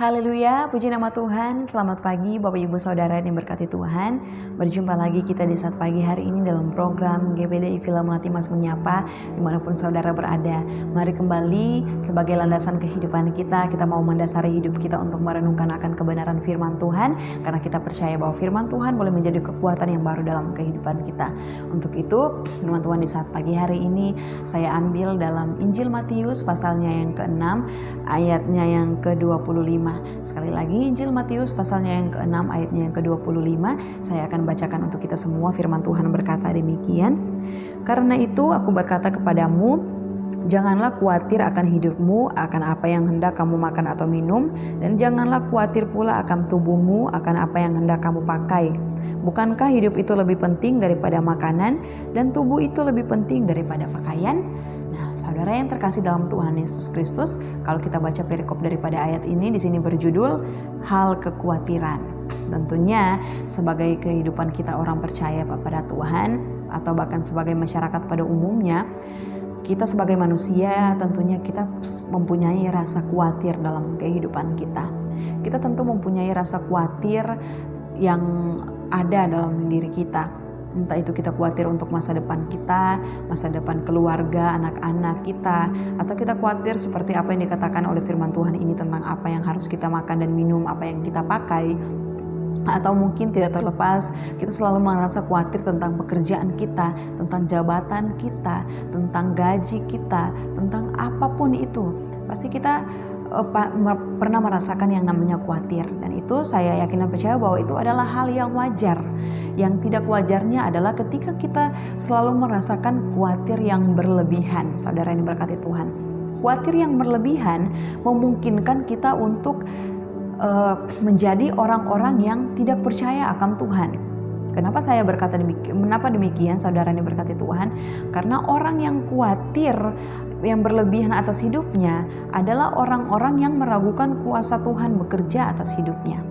Haleluya, puji nama Tuhan. Selamat pagi Bapak Ibu Saudara yang berkati Tuhan. Berjumpa lagi kita di saat pagi hari ini dalam program GPDI Villa Melati Mas Menyapa dimanapun saudara berada. Mari kembali sebagai landasan kehidupan kita mau mendasari hidup kita untuk merenungkan akan kebenaran firman Tuhan. Karena kita percaya bahwa firman Tuhan boleh menjadi kekuatan yang baru dalam kehidupan kita. Untuk itu firman Tuhan di saat pagi hari ini saya ambil dalam Injil Matius pasalnya yang ke-6 ayatnya yang ke-25. Sekali lagi Injil Matius pasalnya yang ke-6 ayatnya yang ke-25. Saya akan bacakan untuk kita semua. Firman Tuhan berkata demikian. Karena itu aku berkata kepadamu, janganlah khawatir akan hidupmu, akan apa yang hendak kamu makan atau minum, dan janganlah khawatir pula akan tubuhmu, akan apa yang hendak kamu pakai. Bukankah hidup itu lebih penting daripada makanan, dan tubuh itu lebih penting daripada pakaian? Nah, saudara yang terkasih dalam Tuhan Yesus Kristus, kalau kita baca perikop daripada ayat ini, di sini berjudul hal kekhawatiran. Tentunya sebagai kehidupan kita orang percaya pada Tuhan, atau bahkan sebagai masyarakat pada umumnya, kita sebagai manusia tentunya kita mempunyai rasa khawatir dalam kehidupan kita. Kita tentu mempunyai rasa khawatir yang ada dalam diri kita. Entah itu kita khawatir untuk masa depan kita, masa depan keluarga, anak-anak kita, atau kita khawatir seperti apa yang dikatakan oleh firman Tuhan ini tentang apa yang harus kita makan dan minum, apa yang kita pakai. Atau mungkin tidak terlepas kita selalu merasa khawatir tentang pekerjaan kita, tentang jabatan kita, tentang gaji kita, tentang apapun itu. Pasti kita pernah merasakan yang namanya khawatir, dan itu saya yakin dan percaya bahwa itu adalah hal yang wajar. Yang tidak wajarnya adalah ketika kita selalu merasakan khawatir yang berlebihan. Saudara yang diberkati Tuhan, khawatir yang berlebihan memungkinkan kita untuk menjadi orang-orang yang tidak percaya akan Tuhan. Kenapa saya berkata demikian? Mengapa demikian, saudara yang diberkati Tuhan? Karena orang yang khawatir yang berlebihan atas hidupnya adalah orang-orang yang meragukan kuasa Tuhan bekerja atas hidupnya.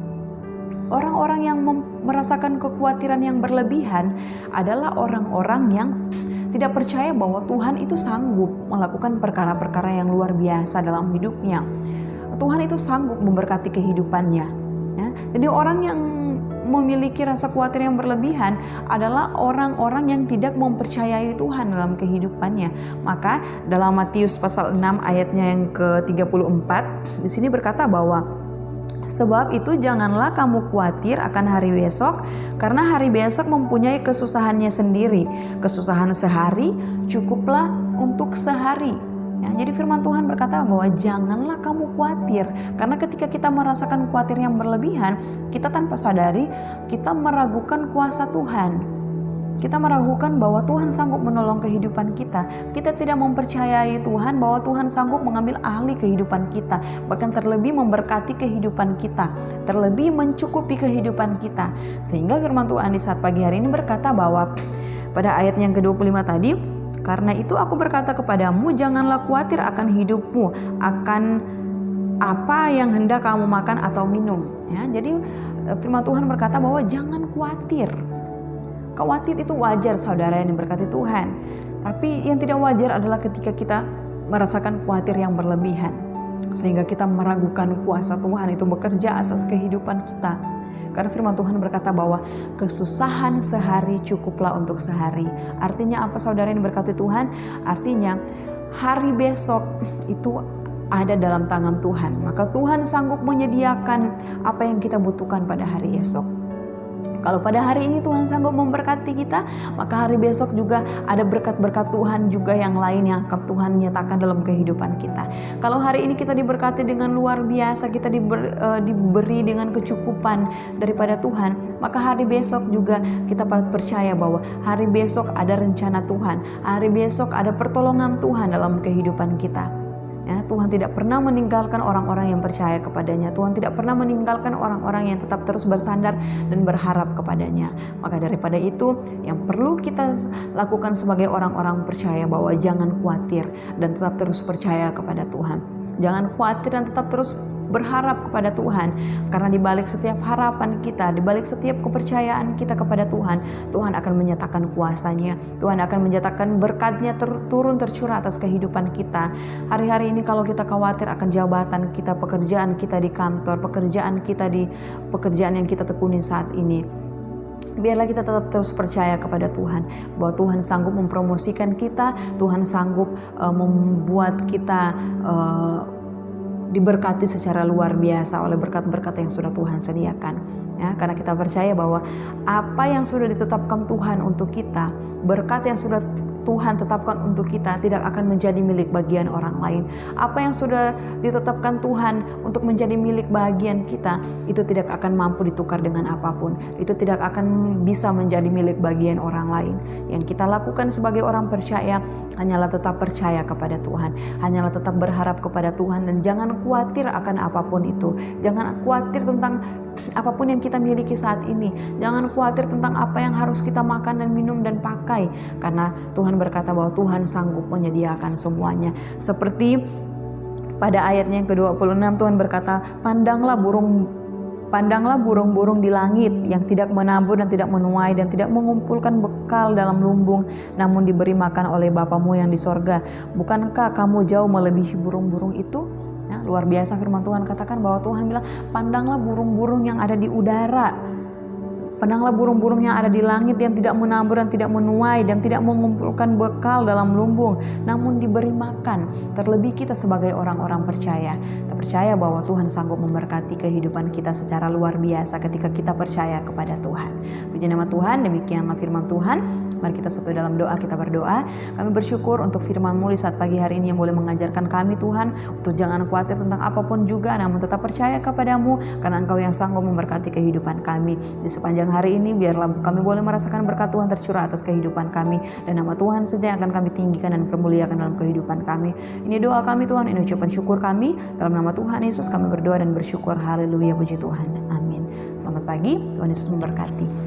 Orang-orang yang merasakan kekhawatiran yang berlebihan adalah orang-orang yang tidak percaya bahwa Tuhan itu sanggup melakukan perkara-perkara yang luar biasa dalam hidupnya. Tuhan itu sanggup memberkati kehidupannya. Ya. Jadi orang yang memiliki rasa khawatir yang berlebihan adalah orang-orang yang tidak mempercayai Tuhan dalam kehidupannya. Maka dalam Matius pasal 6 ayatnya yang ke-34 di sini berkata bahwa sebab itu janganlah kamu khawatir akan hari besok, karena hari besok mempunyai kesusahannya sendiri. Kesusahan sehari cukuplah untuk sehari. Ya, jadi firman Tuhan berkata bahwa janganlah kamu khawatir, karena ketika kita merasakan khawatir yang berlebihan, kita tanpa sadari kita meragukan kuasa Tuhan. Kita meragukan bahwa Tuhan sanggup menolong kehidupan kita. Kita tidak mempercayai Tuhan bahwa Tuhan sanggup mengambil alih kehidupan kita, bahkan terlebih memberkati kehidupan kita, terlebih mencukupi kehidupan kita. Sehingga firman Tuhan di saat pagi hari ini berkata bahwa pada ayat yang ke-25 tadi, karena itu aku berkata kepadamu, janganlah khawatir akan hidupmu, akan apa yang hendak kamu makan atau minum. Ya, jadi firman Tuhan berkata bahwa jangan khawatir. Khawatir itu wajar, saudara yang diberkati Tuhan. Tapi yang tidak wajar adalah ketika kita merasakan khawatir yang berlebihan, sehingga kita meragukan kuasa Tuhan itu bekerja atas kehidupan kita. Karena firman Tuhan berkata bahwa kesusahan sehari cukuplah untuk sehari. Artinya apa, saudara yang diberkati Tuhan? Artinya hari besok itu ada dalam tangan Tuhan. Maka Tuhan sanggup menyediakan apa yang kita butuhkan pada hari esok. Kalau pada hari ini Tuhan sanggup memberkati kita, maka hari besok juga ada berkat-berkat Tuhan juga yang lain yang akan Tuhan nyatakan dalam kehidupan kita. Kalau hari ini kita diberkati dengan luar biasa, kita diberi dengan kecukupan daripada Tuhan, maka hari besok juga kita percaya bahwa hari besok ada rencana Tuhan, hari besok ada pertolongan Tuhan dalam kehidupan kita. Ya, Tuhan tidak pernah meninggalkan orang-orang yang percaya kepadanya. Tuhan tidak pernah meninggalkan orang-orang yang tetap terus bersandar dan berharap kepadanya. Maka daripada itu, yang perlu kita lakukan sebagai orang-orang percaya bahwa jangan khawatir dan tetap terus percaya kepada Tuhan. Jangan khawatir dan tetap terus berharap kepada Tuhan. Karena di balik setiap harapan kita, di balik setiap kepercayaan kita kepada Tuhan, Tuhan akan menyatakan kuasa-Nya. Tuhan akan menyatakan berkat-Nya turun tercurah atas kehidupan kita. Hari-hari ini kalau kita khawatir akan jabatan kita, pekerjaan kita di kantor, pekerjaan yang kita tekuni saat ini, biarlah kita tetap terus percaya kepada Tuhan, bahwa Tuhan sanggup mempromosikan kita, Tuhan sanggup membuat kita diberkati secara luar biasa oleh berkat-berkat yang sudah Tuhan sediakan. Ya, karena kita percaya bahwa apa yang sudah ditetapkan Tuhan untuk kita, berkat yang sudah Tuhan tetapkan untuk kita tidak akan menjadi milik bagian orang lain. Apa yang sudah ditetapkan Tuhan untuk menjadi milik bagian kita, itu tidak akan mampu ditukar dengan apapun. Itu tidak akan bisa menjadi milik bagian orang lain. Yang kita lakukan sebagai orang percaya hanyalah tetap percaya kepada Tuhan, hanyalah tetap berharap kepada Tuhan, dan jangan khawatir akan apapun itu. Jangan khawatir tentang apapun yang kita miliki saat ini. Jangan khawatir tentang apa yang harus kita makan dan minum dan pakai, karena Tuhan berkata bahwa Tuhan sanggup menyediakan semuanya. Seperti pada ayatnya yang ke-26, Tuhan berkata, pandanglah burung-burung di langit yang tidak menabur dan tidak menuai dan tidak mengumpulkan bekal dalam lumbung, namun diberi makan oleh Bapamu yang di sorga. Bukankah kamu jauh melebihi burung-burung itu? Ya, luar biasa firman Tuhan katakan bahwa Tuhan bilang, pandanglah burung-burung yang ada di udara, pandanglah burung-burung yang ada di langit yang tidak menabur dan tidak menuai dan tidak mengumpulkan bekal dalam lumbung, namun diberi makan. Terlebih kita sebagai orang-orang percaya, kita percaya bahwa Tuhan sanggup memberkati kehidupan kita secara luar biasa ketika kita percaya kepada Tuhan. Puji nama Tuhan, demikianlah firman Tuhan. Mari kita satu dalam doa, kita berdoa. Kami bersyukur untuk firman-Mu di saat pagi hari ini yang boleh mengajarkan kami Tuhan, untuk jangan khawatir tentang apapun juga, namun tetap percaya kepadamu, karena Engkau yang sanggup memberkati kehidupan kami. Di sepanjang hari ini biarlah kami boleh merasakan berkat Tuhan tercurah atas kehidupan kami, dan nama Tuhan saja yang akan kami tinggikan dan permuliakan dalam kehidupan kami. Ini doa kami Tuhan, ini ucapan syukur kami. Dalam nama Tuhan Yesus kami berdoa dan bersyukur. Haleluya, puji Tuhan. Amin. Selamat pagi, Tuhan Yesus memberkati.